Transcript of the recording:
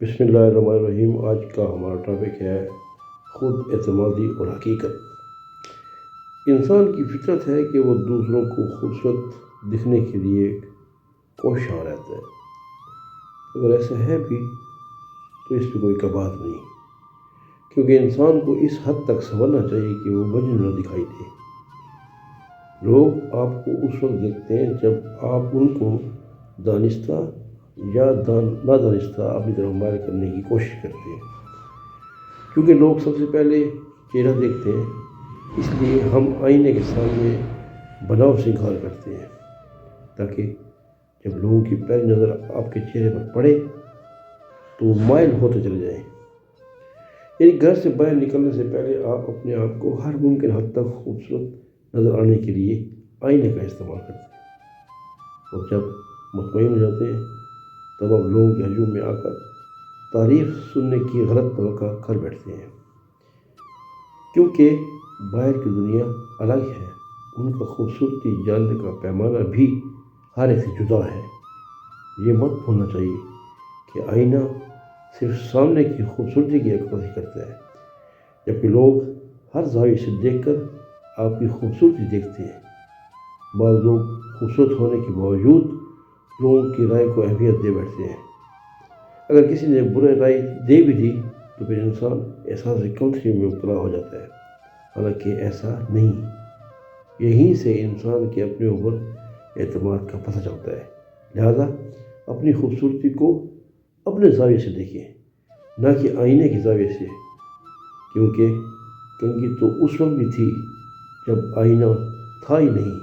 بسم اللہ الرحمن الرحیم۔ آج کا ہمارا ٹاپک ہے خود اعتمادی اور حقیقت۔ انسان کی فطرت ہے کہ وہ دوسروں کو خوبصورت دکھنے کے لیے کوشاں رہتا ہے۔ اگر ایسا ہے بھی تو اس پہ کوئی کبات نہیں، کیونکہ انسان کو اس حد تک سنورنا چاہیے کہ وہ مجنون نہ دکھائی دے۔ لوگ آپ کو اس وقت دیکھتے ہیں جب آپ ان کو دانستہ یا نادانستہ اپنی طرف مائل کرنے کی کوشش کرتے ہیں، کیونکہ لوگ سب سے پہلے چہرہ دیکھتے ہیں، اس لیے ہم آئینے کے سامنے بناؤ سنگھار کرتے ہیں تاکہ جب لوگوں کی پہلی نظر آپ کے چہرے پر پڑے تو وہ مائل ہوتے چلے جائیں۔ یعنی گھر سے باہر نکلنے سے پہلے آپ اپنے آپ کو ہر ممکن حد تک خوبصورت نظر آنے کے لیے آئینے کا استعمال کرتے ہیں، اور جب مطمئن ہو جاتے ہیں تب آپ لوگوں کے ہجوم میں آ کر تعریف سننے کی غلط توقع کر بیٹھتے ہیں، کیونکہ باہر کی دنیا الگ ہے، ان کا خوبصورتی جاننے کا پیمانہ بھی ہر ایک سے جدا ہے۔ یہ مت بھولنا چاہیے کہ آئینہ صرف سامنے کی خوبصورتی کی عکاسی کرتا ہے، جبکہ لوگ ہر زاویے سے دیکھ کر آپ کی خوبصورتی دیکھتے ہیں۔ بعض لوگ خوبصورت ہونے کے باوجود لوگوں کی رائے کو اہمیت دے بیٹھتے ہیں۔ اگر کسی نے برے رائے دے بھی دی تو پھر انسان احساس کمتری میں مبتلا ہو جاتا ہے، حالانکہ ایسا نہیں۔ یہیں سے انسان کے اپنے اوپر اعتماد کا پتہ چلتا ہے۔ لہذا اپنی خوبصورتی کو اپنے زاویے سے دیکھیں، نہ کہ آئینے کے زاویے سے، کیونکہ کنگھی تو اس وقت بھی تھی جب آئینہ تھا ہی نہیں۔